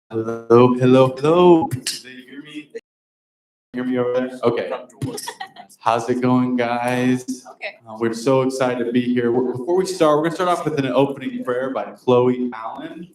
Hello, hello, hello. Do you hear me? Hear me over there? Okay. How's it going, guys? Okay. We're so excited to be here. Before we start, we're going to start off with an opening prayer by Chloe Allen.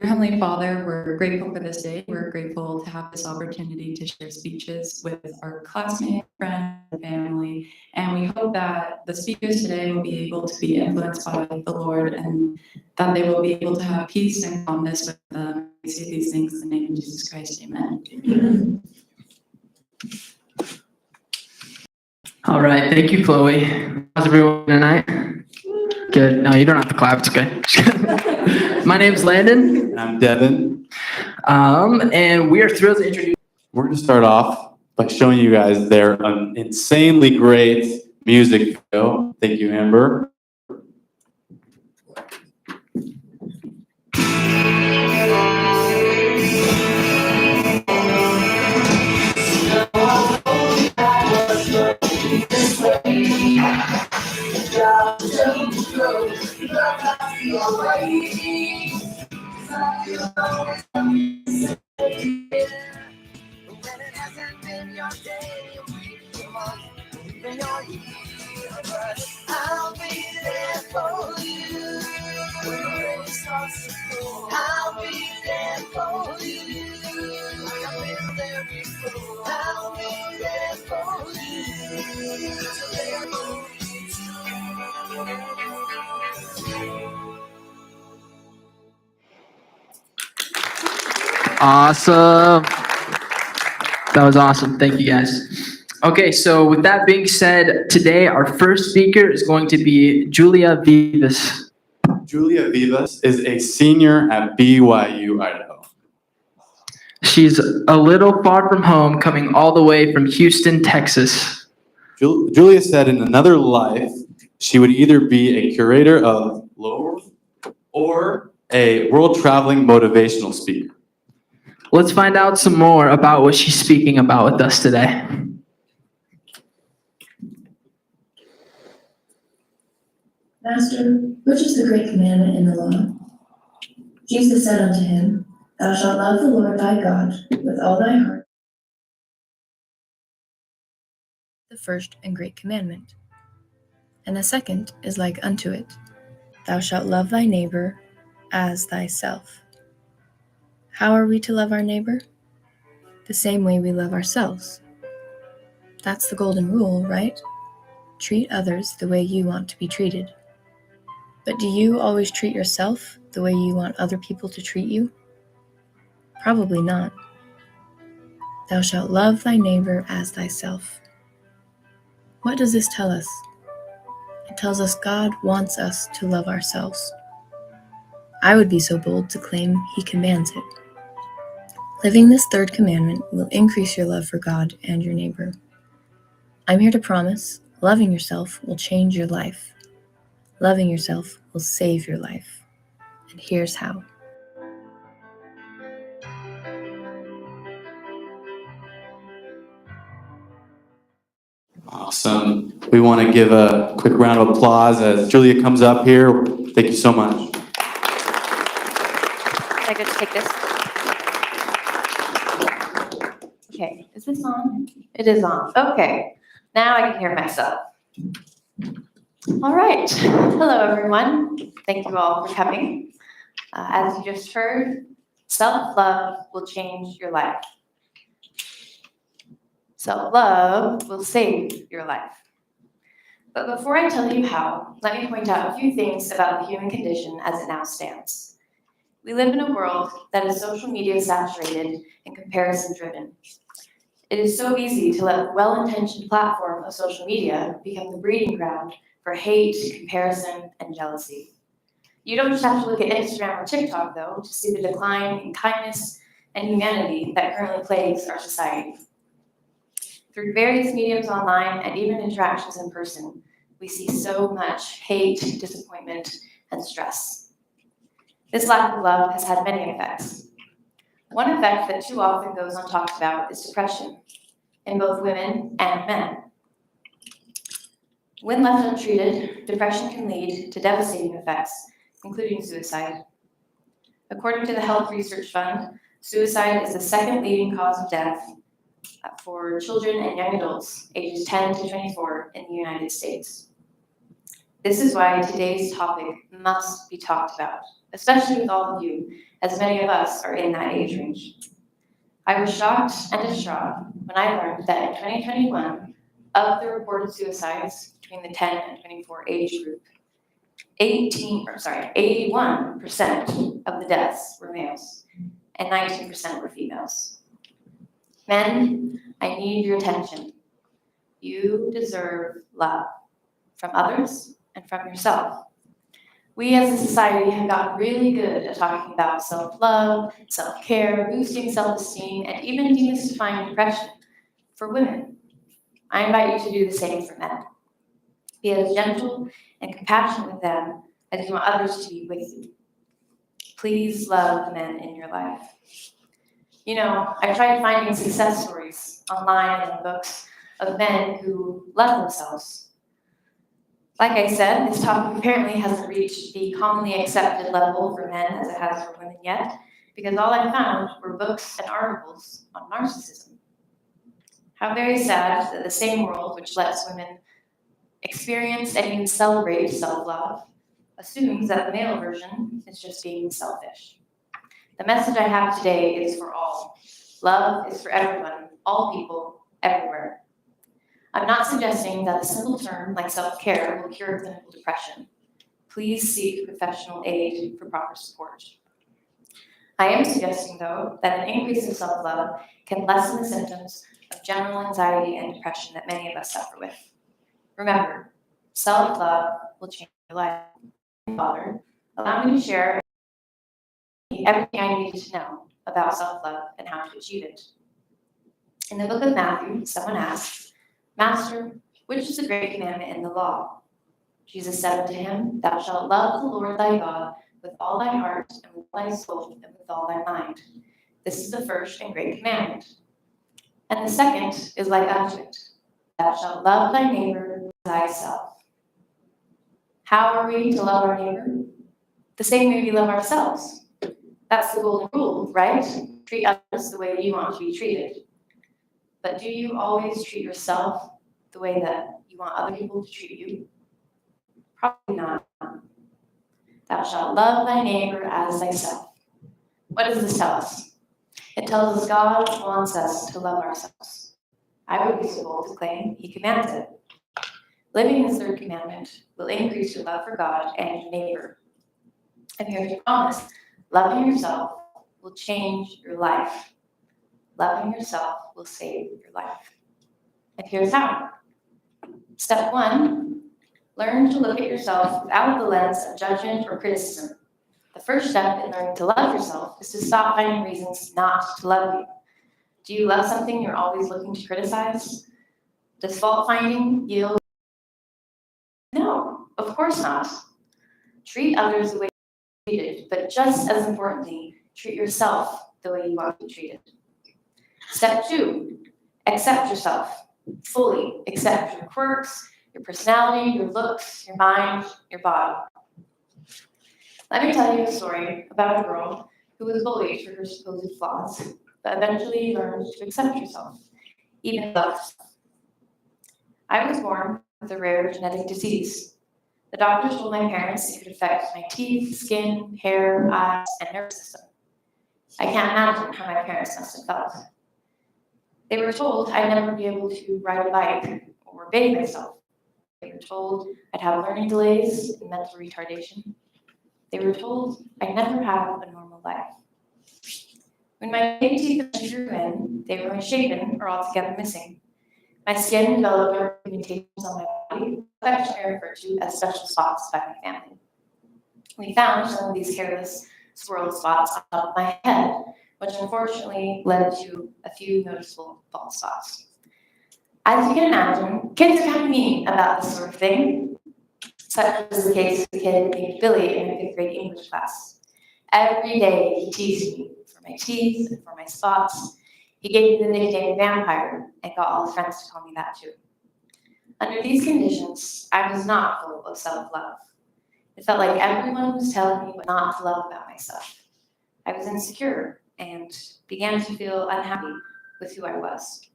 Dear Heavenly Father, we're grateful for this day. We're grateful to have this opportunity to share speeches with our classmates, friends, and family. And we hope that the speakers today will be able to be influenced by the Lord and that they will be able to have peace and calmness with them. We say these things in the name of Jesus Christ. Amen. All right, thank you, Chloe. How's everyone tonight? Good. No, you don't have to clap. It's good. My name's Landon, And I'm Devin. and we are thrilled to introduce. We're going to start off by showing you guys their insanely great music video. Thank you, Amber. I'll be there for you. When the rain starts to fall, I'll be there for you. Like I've been there before, I'll be there for you. So there will Awesome. That was awesome. Thank you, guys. Okay, so with that being said, today our first speaker is going to be Julia Vivas. Julia Vivas is a senior at BYU, Idaho. She's a little far from home, coming all the way from Houston, Texas. Julia said in another life, she would either be a curator of lore or a world-traveling motivational speaker. Let's find out some more about what she's speaking about with us today. Master, which is the great commandment in the law? Jesus said unto him, Thou shalt love the Lord thy God with all thy heart. The first and great commandment. And the second is like unto it. Thou shalt love thy neighbor as thyself. How are we to love our neighbor? The same way we love ourselves. That's the golden rule, right? Treat others the way you want to be treated. But do you always treat yourself the way you want other people to treat you? Probably not. Thou shalt love thy neighbor as thyself. What does this tell us? It tells us God wants us to love ourselves. I would be so bold to claim He commands it. Living this third commandment will increase your love for God and your neighbor. I'm here to promise, loving yourself will change your life. Loving yourself will save your life. And here's how. Awesome. We want to give a quick round of applause as Julia comes up here. Thank you so much. I get to take this? Okay, is this on? It is on. Okay, now I can hear myself. All right. Hello, everyone. Thank you all for coming. As you just heard, self-love will change your life. Self-love will save your life. But before I tell you how, let me point out a few things about the human condition as it now stands. We live in a world that is social media saturated and comparison driven. It is so easy to let the well-intentioned platform of social media become the breeding ground for hate, comparison, and jealousy. You don't just have to look at Instagram or TikTok, though, to see the decline in kindness and humanity that currently plagues our society. Through various mediums online and even interactions in person, we see so much hate, disappointment, and stress. This lack of love has had many effects. One effect that too often goes untalked about is depression in both women and men. When left untreated, depression can lead to devastating effects, including suicide. According to the Health Research Fund, suicide is the second leading cause of death for children and young adults ages 10 to 24 in the United States. This is why today's topic must be talked about, especially with all of you, as many of us are in that age range. I was shocked and distraught when I learned that in 2021, of the reported suicides between the 10 and 24 age group, 81% of the deaths were males and 19% were females. Men, I need your attention. You deserve love from others and from yourself. We as a society have gotten really good at talking about self-love, self-care, boosting self-esteem, and even demystifying depression for women. I invite you to do the same for men. Be as gentle and compassionate with them as you want others to be with you. Please love the men in your life. You know, I tried finding success stories online and in books of men who love themselves. Like I said, this topic apparently hasn't reached the commonly accepted level for men as it has for women yet, because all I found were books and articles on narcissism. How very sad that the same world which lets women experience and even celebrate self-love assumes that the male version is just being selfish. The message I have today is for all. Love is for everyone, all people, everywhere. I'm not suggesting that a simple term like self-care will cure clinical depression. Please seek professional aid for proper support. I am suggesting, though, that an increase in self-love can lessen the symptoms of general anxiety and depression that many of us suffer with. Remember, self-love will change your life. Father, allow me to share everything I needed to know about self-love and how to achieve it. In the book of Matthew, someone asked, Master, which is the great commandment in the law? Jesus said unto him, Thou shalt love the Lord thy God with all thy heart and with thy soul and with all thy mind. This is the first and great commandment. And the second is like unto it. Thou shalt love thy neighbor as thyself. How are we to love our neighbor? The same way we love ourselves. That's the golden rule, right? Treat others the way you want to be treated. But do you always treat yourself the way that you want other people to treat you? Probably not. Thou shalt love thy neighbor as thyself. What does this tell us? It tells us God wants us to love ourselves. I would be so bold to claim He commands it. Living this third commandment will increase your love for God and your neighbor. And here's your promise. Loving yourself will change your life. Loving yourself will save your life. And here's how. Step 1, learn to look at yourself without the lens of judgment or criticism. The first step in learning to love yourself is to stop finding reasons not to love you. Do you love something you're always looking to criticize? Does fault finding yield? No, of course not. Treat others the way you're treated, but just as importantly, treat yourself the way you want to be treated. Step 2, accept yourself. Fully accept your quirks, your personality, your looks, your mind, your body. Let me tell you a story about a girl who was bullied for her supposed flaws, but eventually learned to accept herself, even love herself. I was born with a rare genetic disease. The doctors told my parents it could affect my teeth, skin, hair, eyes, and nervous system. I can't imagine how my parents must have felt. They were told I'd never be able to ride a bike or bathe myself. They were told I'd have learning delays and mental retardation. They were told I'd never have a normal life. When my baby teeth grew in, they were misshapen or altogether missing. My skin developed dark pigmentations on my body, affectionately referred to as special spots by my family. We found some of these hairless swirled spots on top of my head, which unfortunately led to a few noticeable bald spots. As you can imagine, kids are kind of mean about this sort of thing, such as the case of the kid named Billy in a 5th grade English class. Every day he teased me for my teeth and for my spots. He gave me the nickname vampire and got all his friends to call me that too. Under these conditions, I was not full of self-love. It felt like everyone was telling me what not to love about myself. I was insecure and began to feel unhappy with who I was.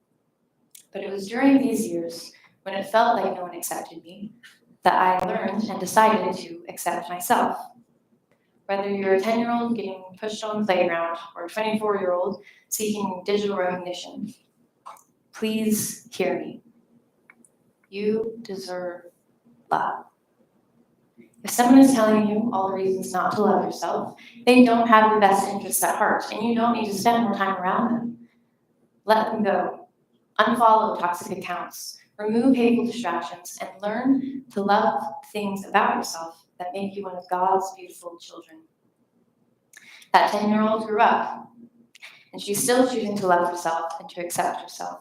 But it was during these years when it felt like no one accepted me that I learned and decided to accept myself. Whether you're a 10-year-old getting pushed on the playground or a 24-year-old seeking digital recognition, please hear me. You deserve love. If someone is telling you all the reasons not to love yourself, they don't have your best interests at heart, and you don't need to spend more time around them. Let them go. Unfollow toxic accounts. Remove hateful distractions and learn to love things about yourself that make you one of God's beautiful children. That 10-year-old grew up, and she's still choosing to love herself and to accept herself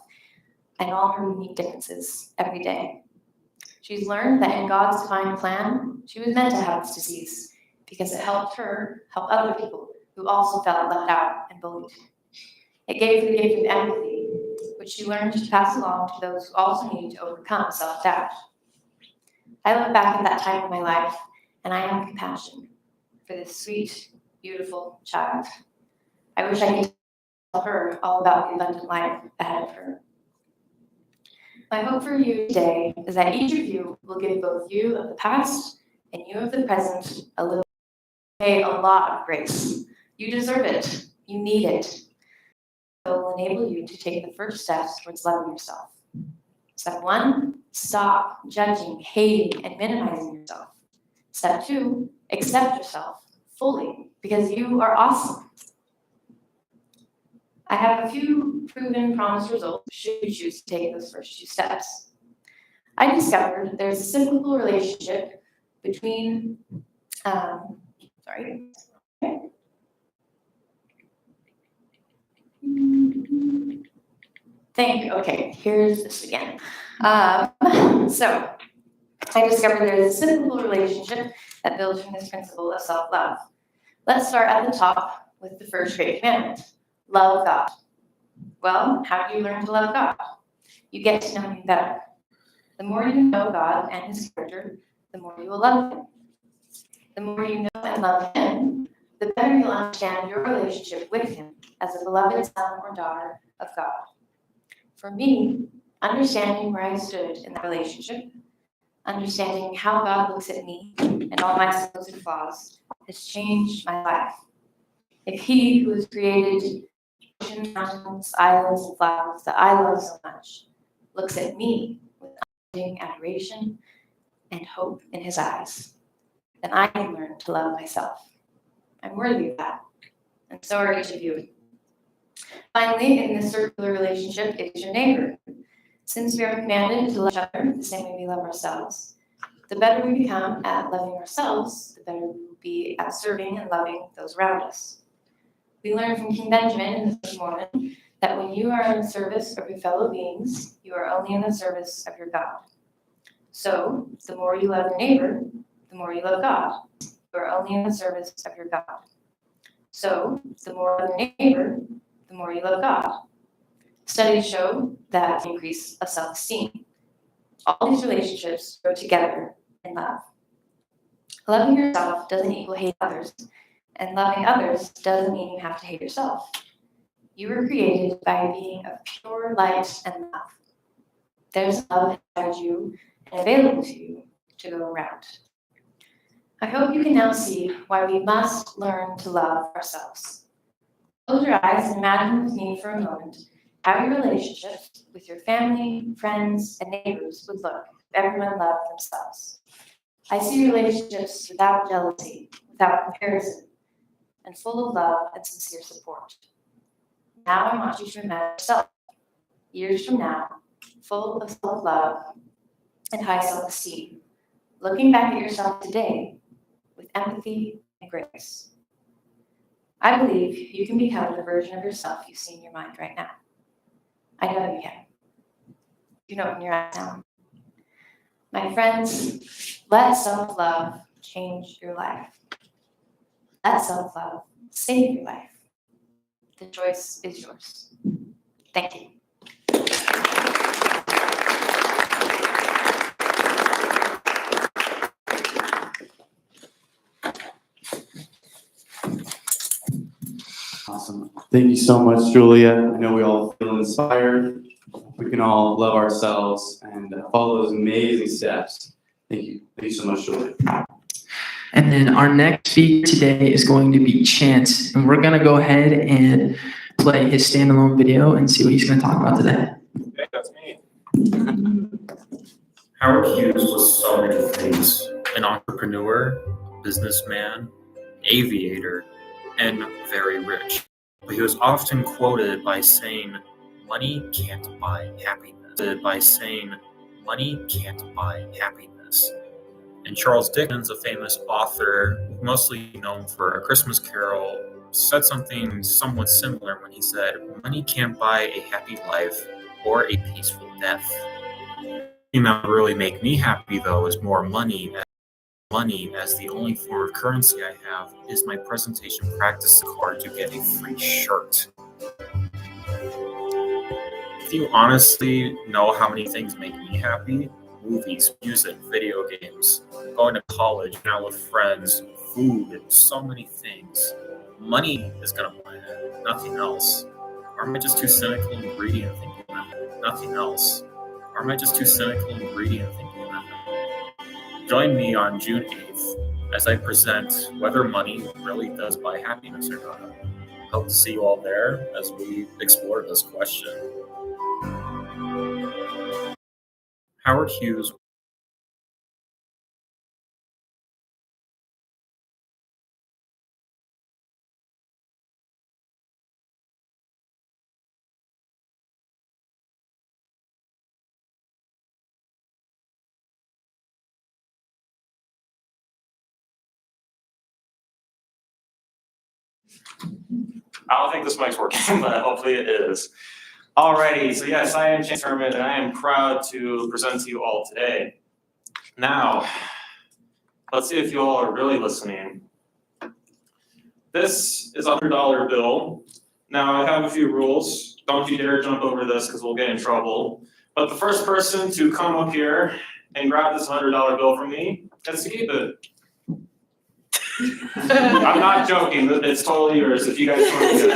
and all her unique differences every day. She's learned that in God's divine plan, she was meant to have this disease because it helped her help other people who also felt left out and bullied. It gave her the gift of empathy, which she learned to pass along to those who also needed to overcome self-doubt. I look back at that time in my life, and I have compassion for this sweet, beautiful child. I wish I could tell her all about the abundant life ahead of her. My hope for you today is that each of you will give both you of the past and you of the present a lot of grace. You deserve it. You need it. It will enable you to take the first steps towards loving yourself. Step 1, stop judging, hating, and minimizing yourself. Step 2, accept yourself fully because you are awesome. I have a few proven promised results should you choose to take those first 2 steps. I discovered there's a cyclical relationship between, Thank you. Okay, here's this again. So I discovered there's a cyclical relationship that builds from this principle of self-love. Let's start at the top with the first great commandment. Love God. Well, how do you learn to love God? You get to know Him better. The more you know God and His character, the more you will love Him. The more you know and love Him, the better you'll understand your relationship with Him as a beloved son or daughter of God. For me, understanding where I stood in that relationship, understanding how God looks at me and all my supposed flaws, has changed my life. If He who has created oceans, mountains, islands, and flowers that I love so much looks at me with unending adoration and hope in His eyes, then I can learn to love myself. I'm worthy of that, and so are each of you. Finally, in this circular relationship is your neighbor. Since we are commanded to love each other the same way we love ourselves, the better we become at loving ourselves, the better we will be at serving and loving those around us. We learn from King Benjamin in the Book of Mormon that when you are in the service of your fellow beings, you are only in the service of your God. So, the more you love your neighbor, the more you love God. You are only in the service of your God. So, the more you love your neighbor, the more you love God. Studies show that increase of self-esteem. All these relationships go together in love. Loving yourself doesn't equal hating others, and loving others doesn't mean you have to hate yourself. You were created by being of pure light and love. There's love inside you and available to you to go around. I hope you can now see why we must learn to love ourselves. Close your eyes and imagine with me for a moment how your relationship with your family, friends, and neighbors would look if everyone loved themselves. I see relationships without jealousy, without comparison, and full of love and sincere support. Now I want you to imagine yourself, years from now, full of self-love and high self-esteem, looking back at yourself today with empathy and grace. I believe you can become the version of yourself you see in your mind right now. I know you can. You know it in your eyes now. My friends, let self-love change your life. That self-love will save your life. The choice is yours. Thank you. Awesome. Thank you so much, Julia. I know we all feel inspired. We can all love ourselves and follow those amazing steps. Thank you. Thank you so much, Julia. And then our next speaker today is going to be Chance, and we're going to go ahead and play his standalone video and see what he's going to talk about today. Okay, that's me. Howard Hughes was so many things: an entrepreneur, businessman, aviator, and very rich. But he was often quoted by saying, "Money can't buy happiness." "Money can't buy happiness." And Charles Dickens, a famous author, mostly known for A Christmas Carol, said something somewhat similar when he said, "Money can't buy a happy life or a peaceful death." The thing that would really make me happy, though, is more money. Money, as the only form of currency I have, is my presentation practice card to get a free shirt. If you honestly know how many things make me happy, movies, music, video games, going to college, hanging out with friends, food, so many things, money is gonna buy that, nothing else. Or am I just too cynical and greedy and thinking that? Nothing else. Or am I just too cynical and greedy and thinking that? Join me on June 8th as I present whether money really does buy happiness or not. Hope to see you all there as we explore this question. Howard Hughes. I don't think this mic's working, but hopefully it is. Alrighty, so yes, I am Chance Herman, and I am proud to present to you all today. Now, let's see if you all are really listening. This is a $100 bill. Now, I have a few rules. Don't you dare jump over this because we'll get in trouble. But the first person to come up here and grab this $100 bill from me gets to keep it. I'm not joking. It's totally yours if you guys want to do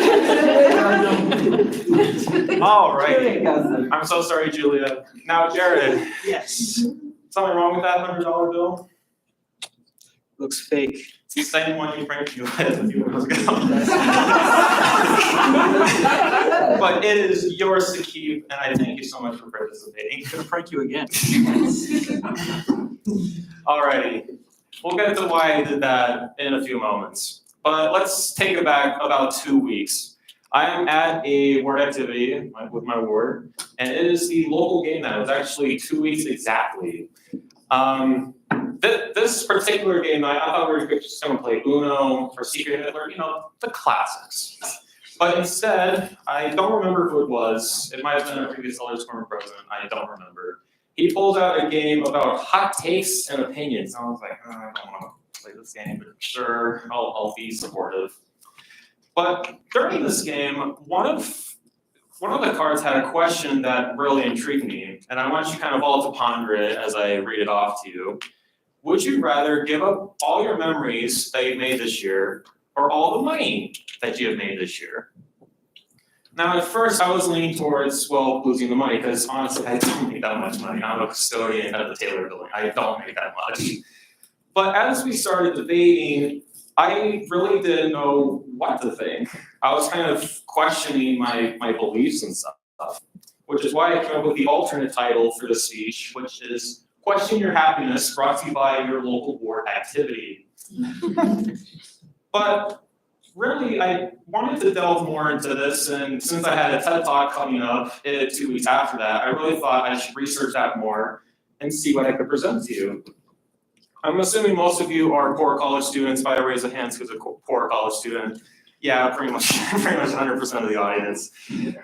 it. All right. I'm so sorry, Julia. Now, Jared. Yes. Something wrong with that $100 bill? Looks fake. It's the same one you franked you with a few minutes ago. But it is yours to keep, and I thank you so much for participating. I'm gonna prank you again. Alrighty. We'll get to why I did that in a few moments. But let's take it back about 2 weeks. I am at a ward activity with my ward, and it is the local game night. It was actually 2 weeks exactly. This particular game night, I thought we were just going to play Uno or Secret Hitler, you know, the classics. But instead, I don't remember who it was. It might have been a previous Elder Former president. I don't remember. He pulled out a game about hot takes and opinions. I was like, oh, I don't want to play this game, but sure, I'll be supportive. But during this game, one of the cards had a question that really intrigued me, and I want you kind of all to ponder it as I read it off to you. Would you rather give up all your memories that you've made this year, or all the money that you have made this year? Now, at first, I was leaning towards, well, losing the money, because honestly, I don't make that much money. I'm a custodian at the Taylor Building. I don't make that much. But as we started debating, I really didn't know what to think. I was kind of questioning my beliefs and stuff, which is why I came up with the alternate title for the speech, which is Question Your Happiness, brought to you by your local board activity. But really, I wanted to delve more into this, and since I had a TED Talk coming up 2 weeks after that, I really thought I should research that more and see what I could present to you. I'm assuming most of you are poor college students. By a raise of hands, who's a poor college student? Yeah, pretty much 100% of the audience.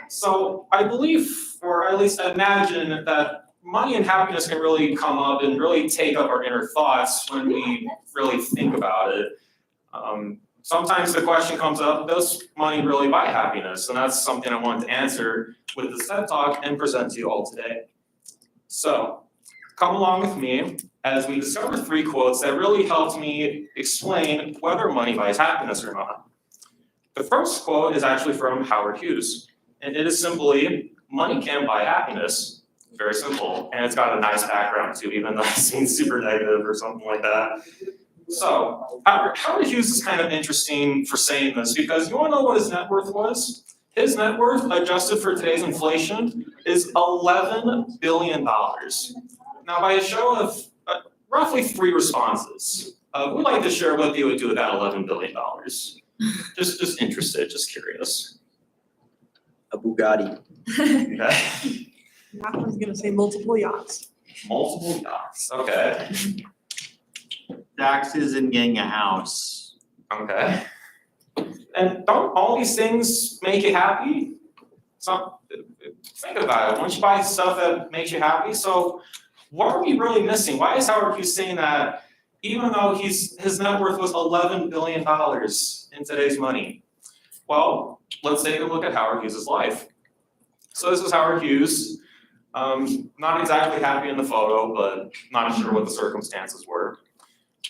So I believe, or at least I imagine, that money and happiness can really come up and really take up our inner thoughts when we really think about it. sometimes the question comes up, does money really buy happiness? And that's something I wanted to answer with this TED Talk and present to you all today. So come along with me as we discover 3 quotes that really helped me explain whether money buys happiness or not. The first quote is actually from Howard Hughes, and it is simply, money can buy happiness. Very simple, and it's got a nice background too, even though it seems super negative or something like that. So Howard Hughes is kind of interesting for saying this because you want to know what his net worth was? His net worth, adjusted for today's inflation, is $11 billion. Now, by a show of roughly 3 responses, we'd like to share what you would do with that $11 billion. Just interested, just curious. A Bugatti. Okay. I was gonna say multiple yachts. Multiple yachts, okay, Taxes and getting a house. okay. And don't all these things make you happy? So, think about it, once you buy stuff that makes you happy, so what are we really missing? Why is Howard Hughes saying that even though his net worth was $11 billion in today's money? Well, let's take a look at Howard Hughes' life. So this is Howard Hughes. Not exactly happy in the photo, but not sure what the circumstances were.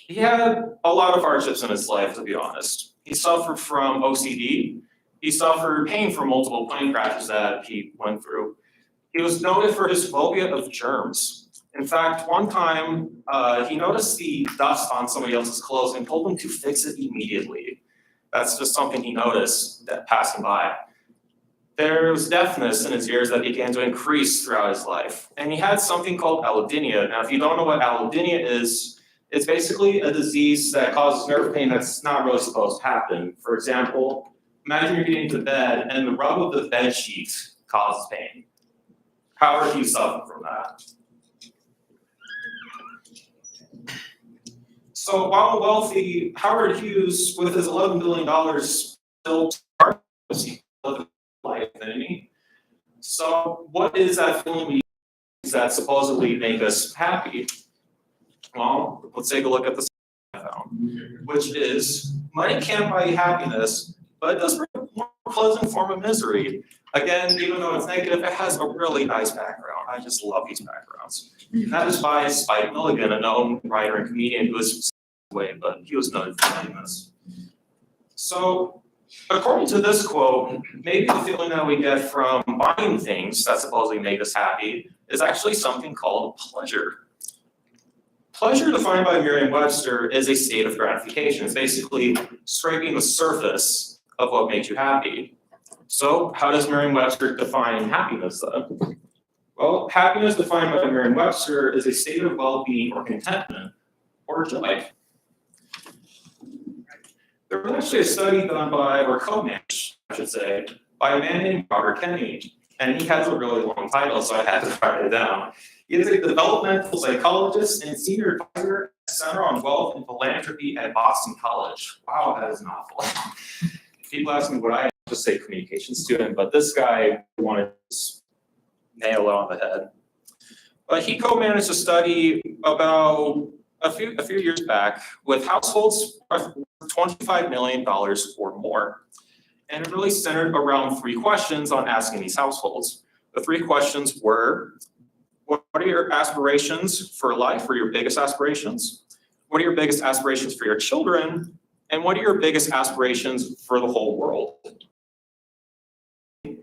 He had a lot of hardships in his life, to be honest. He suffered from OCD. He suffered pain from multiple plane crashes that he went through. He was noted for his phobia of germs. In fact, one time, he noticed the dust on somebody else's clothes and told them to fix it immediately. That's just something he noticed that passing by. There was deafness in his ears that began to increase throughout his life. And he had something called allodynia. Now, if you don't know what allodynia is, it's basically a disease that causes nerve pain that's not really supposed to happen. For example, imagine you're getting to bed and the rub of the bed sheet causes pain. Howard Hughes suffered from that. So while wealthy, Howard Hughes, with his $11 billion, still living life, didn't he? So what is that feeling that supposedly make us happy? Well, let's take a look at the second I found, which is money can't buy you happiness, but it does bring a more pleasant form of misery. Again, even though it's negative, it has a really nice background. I just love these backgrounds. And that is by Spike Milligan, a known writer and comedian who is away, but he was noted for writing this. So, according to this quote, maybe the feeling that we get from buying things that supposedly make us happy is actually something called pleasure. Pleasure, defined by Merriam-Webster, is a state of gratification. It's basically scraping the surface of what makes you happy. So, how does Merriam-Webster define happiness then? Well, happiness defined by Merriam-Webster is a state of well-being or contentment or joy. There was actually a study done by, or co-managed, I should say, by a man named Robert Kennedy, and he has a really long title, so I had to write it down. He is a developmental psychologist and senior advisor at the Center on Wealth and Philanthropy at Boston College. Wow, that is an awful. People ask me what I am, just say communication student, but this guy wanted to nail it on the head. But he co-managed a study about a few years back with households worth $25 million or more. And it really centered around 3 questions on asking these households. The 3 questions were, what are your aspirations for life, or your biggest aspirations? What are your biggest aspirations for your children? And what are your biggest aspirations for the whole world?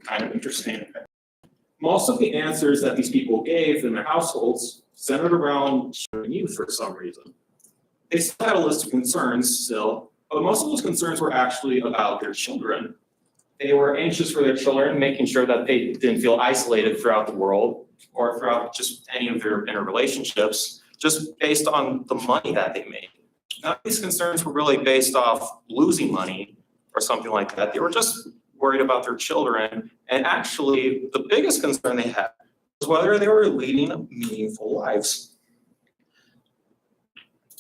Kind of interesting. Most of the answers that these people gave in their households centered around children and youth for some reason. They still had a list of concerns still, but most of those concerns were actually about their children. They were anxious for their children, making sure that they didn't feel isolated throughout the world or throughout just any of their interrelationships, just based on the money that they made. None of these concerns were really based off losing money or something like that. They were just worried about their children. And actually, the biggest concern they had was whether they were leading meaningful lives.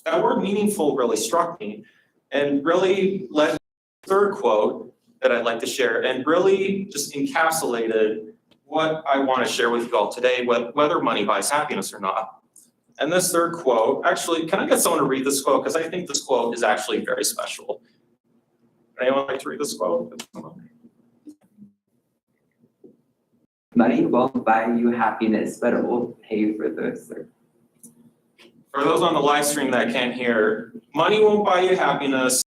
That word meaningful really struck me and really led to the third quote that I'd like to share and really just encapsulated what I want to share with you all today, whether money buys happiness or not. And this third quote, actually, can I get someone to read this quote? Because I think this quote is actually very special. Anyone like to read this quote? Money won't buy you happiness, but it will pay for the search. For those on the live stream that can't hear, money won't buy you happiness,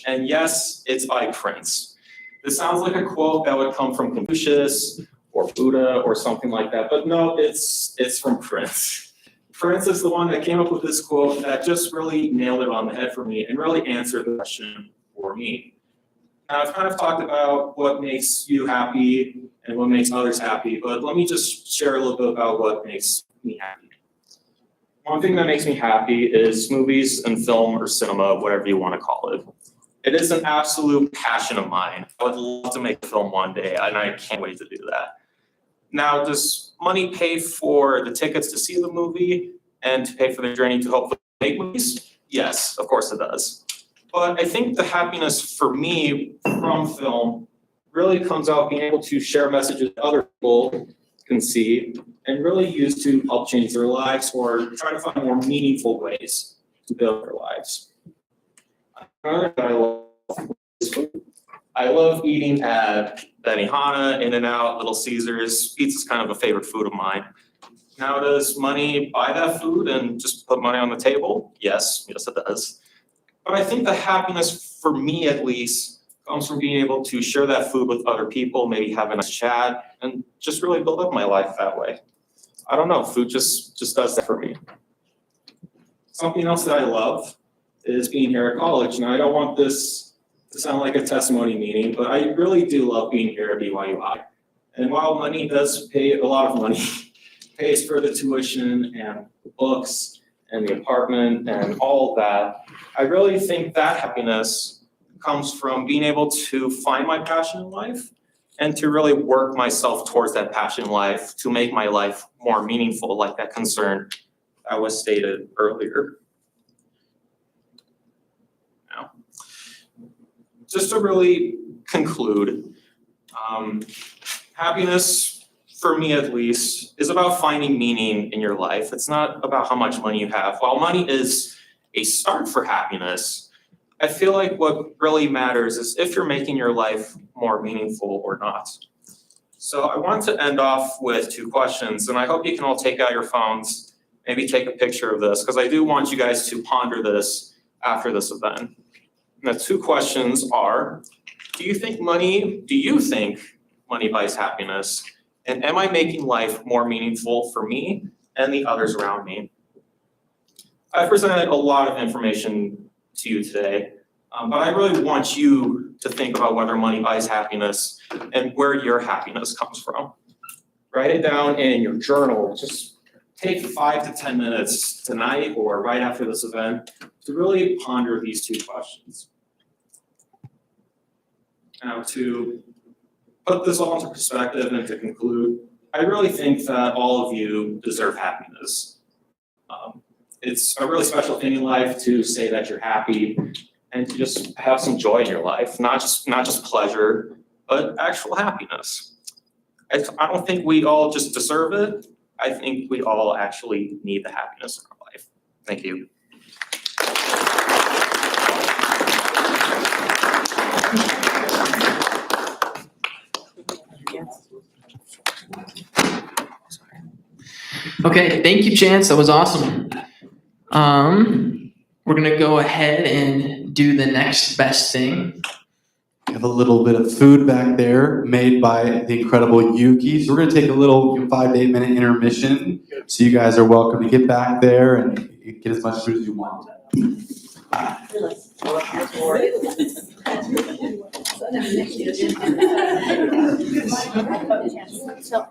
and yes, it's by Prince. This sounds like a quote that would come from Confucius or Buddha or something like that, but no, it's from Prince. Prince is the one that came up with this quote that just really nailed it on the head for me and really answered the question for me. Now, I've kind of talked about what makes you happy and what makes others happy, but let me just share a little bit about what makes me happy. One thing that makes me happy is movies and film or cinema, whatever you want to call it. It is an absolute passion of mine. I would love to make a film one day, and I can't wait to do that. Now, does money pay for the tickets to see the movie and to pay for the journey to hopefully make movies? Yes, of course it does. But I think the happiness for me from film really comes out being able to share messages that other people can see and really use to help change their lives or try to find more meaningful ways to build their lives. Another thing I love is food. I love eating at Benihana, In-N-Out, Little Caesars. Pizza's kind of a favorite food of mine. Now, does money buy that food and just put money on the table? Yes, it does. But I think the happiness, for me at least, comes from being able to share that food with other people, maybe have a nice chat, and just really build up my life that way. I don't know, food just does that for me. Something else that I love is being here at college. Now, I don't want this to sound like a testimony meeting, but I really do love being here at BYUI. And while money does pay a lot of money, pays for the tuition and the books and the apartment and all of that, I really think that happiness comes from being able to find my passion in life and to really work myself towards that passion in life to make my life more meaningful, like that concern that was stated earlier. Now, just to really conclude, happiness, for me at least, is about finding meaning in your life. It's not about how much money you have. While money is a start for happiness, I feel like what really matters is if you're making your life more meaningful or not. So I want to end off with two questions, and I hope you can all take out your phones, maybe take a picture of this, because I do want you guys to ponder this after this event. And the two questions are, do you think money buys happiness? And am I making life more meaningful for me and the others around me? I've presented a lot of information to you today, but I really want you to think about whether money buys happiness and where your happiness comes from. Write it down in your journal. Just take 5 to 10 minutes tonight or right after this event to really ponder these two questions. Now, to put this all into perspective and to conclude, I really think that all of you deserve happiness. It's a really special thing in life to say that you're happy and to just have some joy in your life, not just pleasure, but actual happiness. I don't think we all just deserve it. I think we all actually need the happiness in our life. Thank you. Okay, thank you, Chance. That was awesome. We're gonna go ahead and do the next best thing. We have a little bit of food back there made by the incredible Yuki. So we're going to take a little 5 to 8 minute intermission. So you guys are welcome to get back there and get as much food as you want. So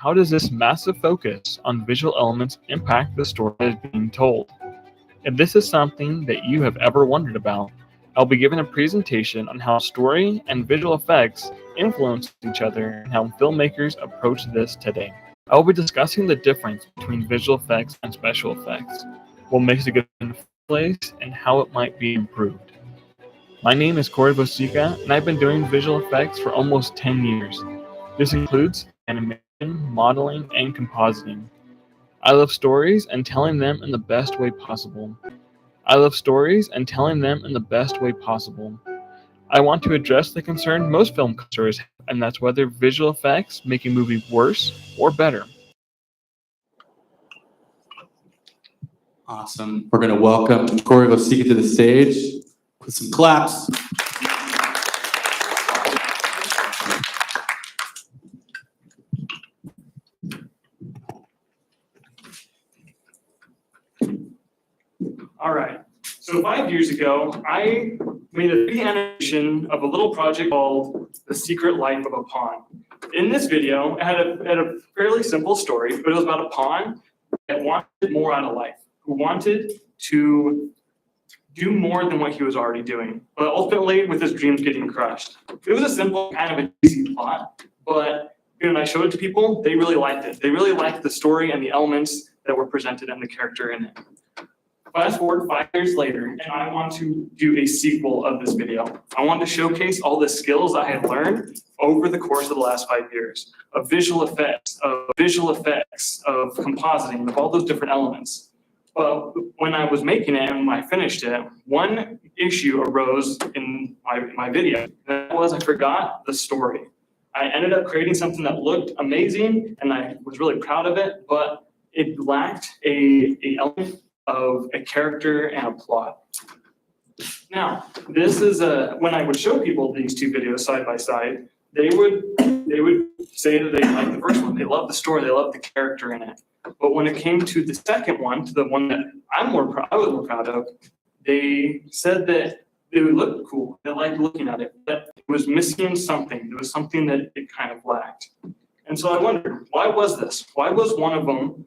how does this massive focus on visual elements impact the story that is being told? If this is something that you have ever wondered about, I'll be giving a presentation on how story and visual effects influence each other and how filmmakers approach this today. I will be discussing the difference between visual effects and special effects, what makes a good place, and how it might be improved. My name is Corey Bosica, and I've been doing visual effects for almost 10 years. This includes animation, modeling, and compositing. I love stories and telling them in the best way possible. I want to address the concern most film cultures have, and that's whether visual effects make a movie worse or better. Awesome. We're going to welcome Corey Bosica to the stage with some claps. All right. So 5 years ago, I made a 3D animation of a little project called The Secret Life of a Pawn. In this video, it had a fairly simple story, but it was about a pawn that wanted more out of life, who wanted to do more than what he was already doing, but ultimately with his dreams getting crushed. It was a simple, kind of a easy plot, but when I showed it to people, they really liked it. They really liked the story and the elements that were presented and the character in it. Fast forward 5 years later, and I want to do a sequel of this video. I want to showcase all the skills I had learned over the course of the last 5 years of visual effects, of compositing, of all those different elements. But when I was making it and when I finished it, one issue arose in my video. That was I forgot the story. I ended up creating something that looked amazing, and I was really proud of it, but it lacked a element of a character and a plot. Now, this is when I would show people these two videos side by side, they would say that they liked the first one. They loved the story, they loved the character in it. But when it came to the second one, to the one that I was more proud of, they said that it looked cool. They liked looking at it, but it was missing something. There was something that it kind of lacked. And so I wondered, why was this? Why was one of them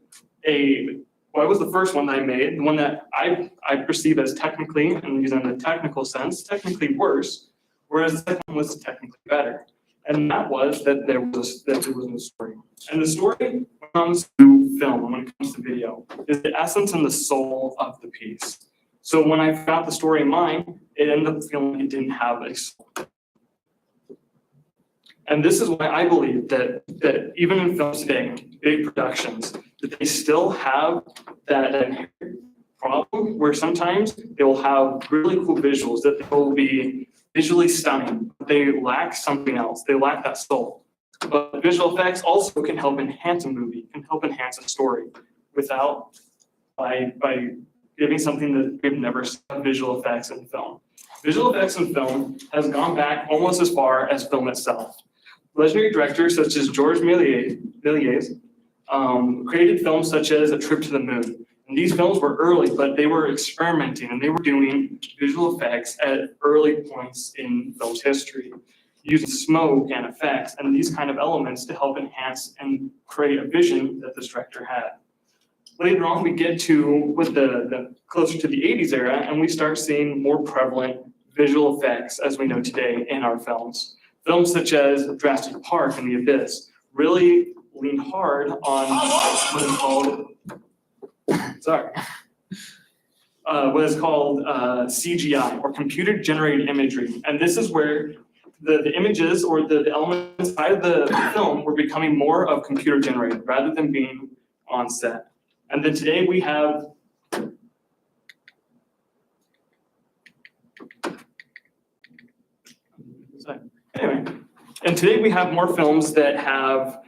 why was the first one that I made, the one that I perceive as technically, and using the technical sense, technically worse, whereas the second one was technically better? And that was that there was no story. And the story, when it comes to film, when it comes to video, is the essence and the soul of the piece. So when I got the story in mind, it ended up feeling it didn't have a soul. And this is why I believe that even in films today, big productions, that they still have that inherent problem where sometimes they will have really cool visuals, that they will be visually stunning, but they lack something else. They lack that soul. But visual effects also can help enhance a movie, can help enhance a story by giving something that we've never seen, visual effects in film. Visual effects in film has gone back almost as far as film itself. Legendary directors such as Georges Méliès created films such as A Trip to the Moon. And these films were early, but they were experimenting and they were doing visual effects at early points in film's history, using smoke and effects and these kind of elements to help enhance and create a vision that this director had. Later on, we get to with the closer to the 80s era, and we start seeing more prevalent visual effects as we know today in our films. Films such as Jurassic Park and The Abyss really lean hard on what is called CGI, or computer generated imagery. And this is where the images or the elements inside of the film were becoming more of computer generated rather than being on set. And then today we have today we have more films that have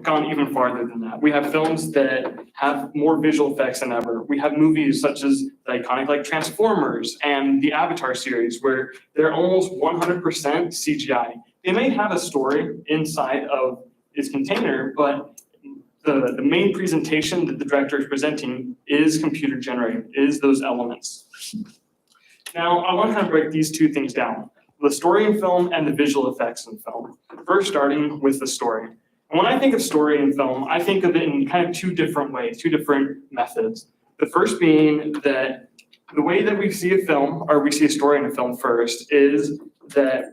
gone even farther than that. We have films that have more visual effects than ever. We have movies such as the iconic like Transformers and the Avatar series where they're almost 100% CGI. They may have a story inside of its container, but the main presentation that the director is presenting is computer generated, is those elements. Now, I want to kind of break these two things down, the story in film and the visual effects in film. First, starting with the story. And when I think of story in film, I think of it in kind of two different ways, two different methods. The first being that the way that we see a film, or we see a story in a film first, is the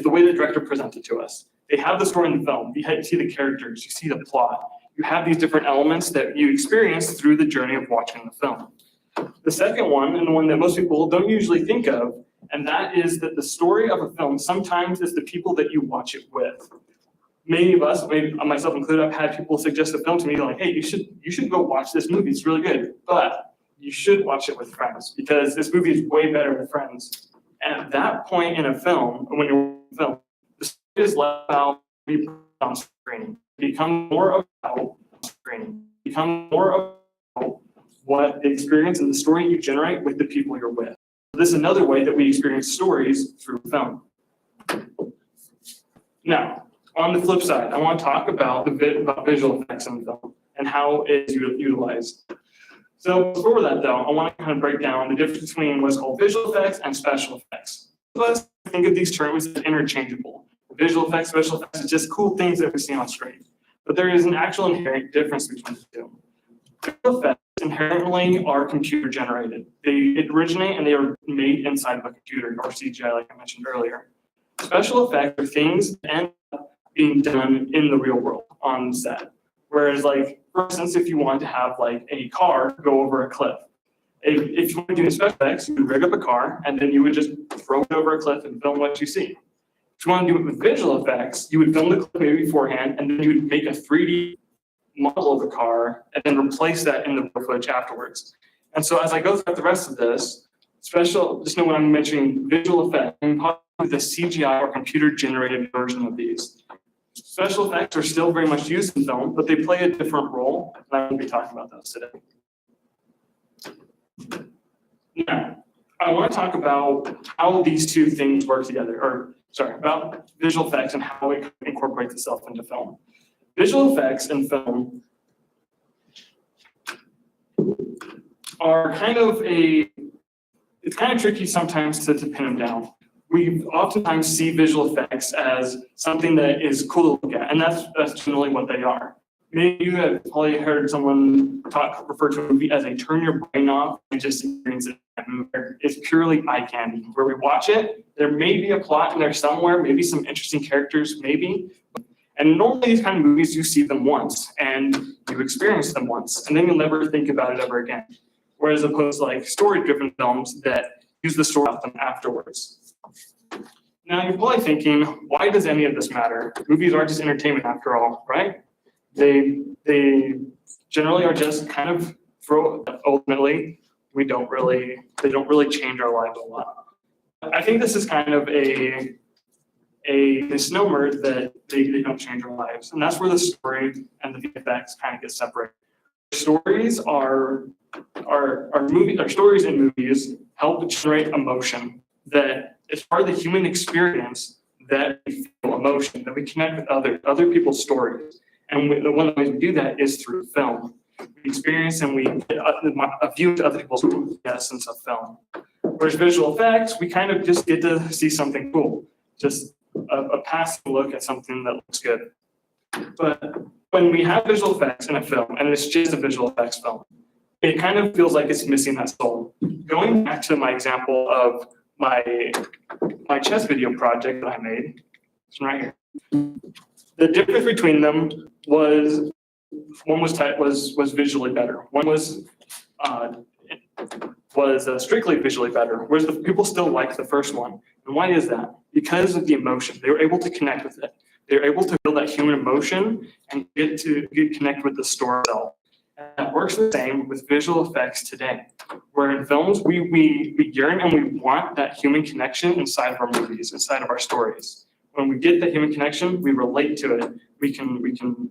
way the director presents it to us. They have the story in the film. You see the characters, you see the plot. You have these different elements that you experience through the journey of watching the film. The second one, and the one that most people don't usually think of, and that is that the story of a film sometimes is the people that you watch it with. Many of us, maybe myself included, I've had people suggest a film to me like, hey, you should go watch this movie. It's really good, but you should watch it with friends because this movie is way better with friends. And at that point in a film, when you're in a film, the story is less about being on screen. It becomes more about screen. It becomes more about what the experience and the story you generate with the people you're with. This is another way that we experience stories through film. Now, on the flip side, I want to talk about about visual effects in film and how it is utilized. So before that though, I want to kind of break down the difference between what's called visual effects and special effects. Let's think of these terms as interchangeable. Visual effects, special effects is just cool things that we see on screen. But there is an actual inherent difference between the two. Visual effects inherently are computer generated. They originate and they are made inside of a computer or CGI like I mentioned earlier. Special effects are things that end up being done in the real world on set. Whereas like, for instance, if you wanted to have like a car go over a cliff, if you want to do special effects, you would rig up a car and then you would just throw it over a cliff and film what you see. If you want to do it with visual effects, you would film the clip maybe beforehand and then you would make a 3D model of the car and then replace that in the footage afterwards. And so as I go through the rest of this, just know when I'm mentioning visual effects, I'm talking about the CGI or computer generated version of these. Special effects are still very much used in film, but they play a different role, and I won't be talking about those today. Now, I want to talk about how these two things work together, about visual effects and how it incorporates itself into film. Visual effects in film are it's kind of tricky sometimes to pin them down. We oftentimes see visual effects as something that is cool to look at, and that's generally what they are. Maybe you have probably heard someone refer to a movie as a turn your brain off and just experience it. It's purely eye candy. Where we watch it, there may be a plot in there somewhere, maybe some interesting characters, maybe. And normally these kind of movies, you see them once and you experience them once, and then you'll never think about it ever again. Whereas opposed to like story-driven films that use the story about them afterwards. Now you're probably thinking, why does any of this matter? Movies are just entertainment after all, right? They generally are just kind of ultimately, they don't really change our lives a lot. I think this is kind of a misnomer that they don't change our lives. And that's where the story and the VFX kind of get separated. Stories stories in movies help generate emotion that is part of the human experience, that we feel emotion, that we connect with other people's stories. And one of the ways we do that is through film. We experience and we get a view to other people's essence of film. Whereas visual effects, we kind of just get to see something cool. Just a passing look at something that looks good. But when we have visual effects in a film, and it's just a visual effects film, it kind of feels like it's missing that soul. Going back to my example of my chess video project that I made, it's right here. The difference between them was one was visually better. One was strictly visually better, whereas the people still liked the first one. And why is that? Because of the emotion. They were able to connect with it. They were able to feel that human emotion and get connected with the story itself. And that works the same with visual effects today. Where in films, we yearn and we want that human connection inside of our movies, inside of our stories. When we get that human connection, we relate to it. We can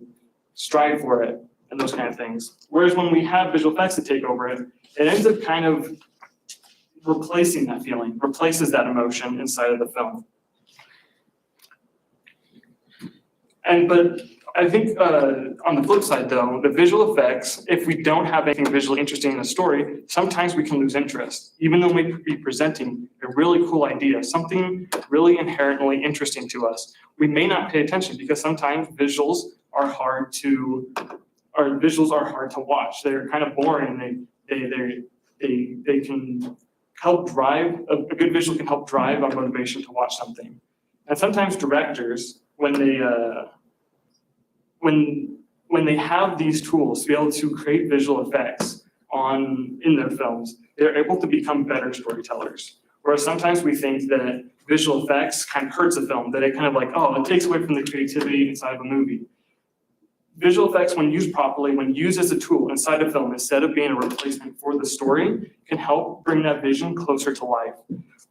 strive for it and those kind of things. Whereas when we have visual effects to take over it, it ends up kind of replacing that feeling, replaces that emotion inside of the film. But I think on the flip side though, the visual effects, if we don't have anything visually interesting in the story, sometimes we can lose interest. Even though we could be presenting a really cool idea, something really inherently interesting to us, we may not pay attention because sometimes visuals are hard to, or visuals are hard to watch. They're kind of boring. They can help drive, a good visual can help drive our motivation to watch something. And sometimes directors, when they have these tools to be able to create visual effects in their films, they're able to become better storytellers. Whereas sometimes we think that visual effects kind of hurts a film, that it kind of like, oh, it takes away from the creativity inside of a movie. Visual effects, when used properly, when used as a tool inside a film, instead of being a replacement for the story, can help bring that vision closer to life,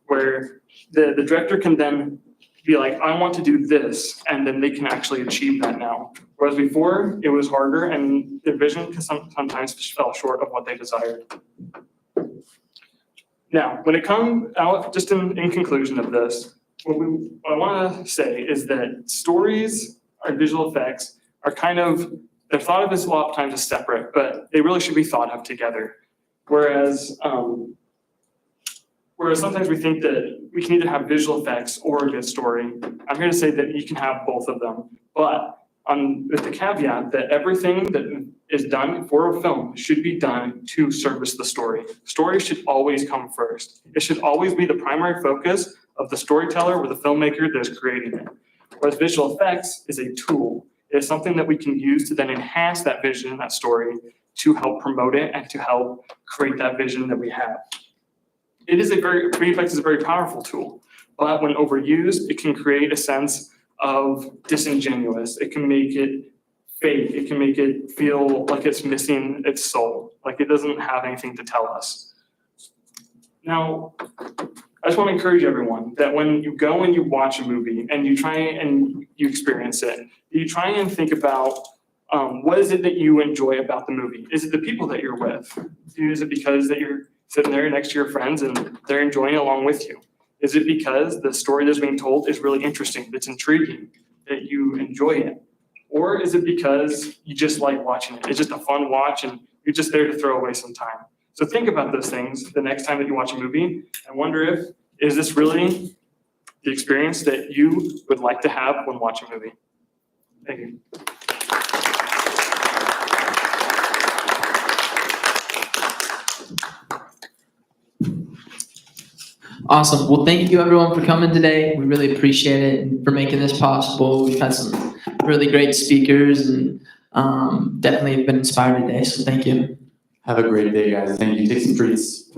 where the director can then be like, I want to do this, and then they can actually achieve that now. Whereas before, it was harder, and their vision sometimes fell short of what they desired. Now, when it comes out, just in conclusion of this, what I want to say is that stories or visual effects are they're thought of as a lot of times as separate, but they really should be thought of together. Whereas sometimes we think that we can either have visual effects or a good story. I'm here to say that you can have both of them, but with the caveat that everything that is done for a film should be done to service the story. Story should always come first. It should always be the primary focus of the storyteller or the filmmaker that is creating it. Whereas visual effects is a tool. It is something that we can use to then enhance that vision, that story, to help promote it and to help create that vision that we have. Visual effects is a very powerful tool, but when overused, it can create a sense of disingenuous. It can make it fake. It can make it feel like it's missing its soul, like it doesn't have anything to tell us. Now, I just want to encourage everyone that when you go and you watch a movie and you try and you experience it, you try and think about what is it that you enjoy about the movie? Is it the people that you're with? Is it because that you're sitting there next to your friends and they're enjoying it along with you? Is it because the story that's being told is really interesting, that's intriguing, that you enjoy it? Or is it because you just like watching it? It's just a fun watch and you're just there to throw away some time. So think about those things the next time that you watch a movie and wonder is this really the experience that you would like to have when watching a movie? Thank you. Awesome. Well, thank you everyone for coming today. We really appreciate it and for making this possible. We've had some really great speakers and definitely been inspired today. So thank you. Have a great day, guys. Thank you. Take some treats.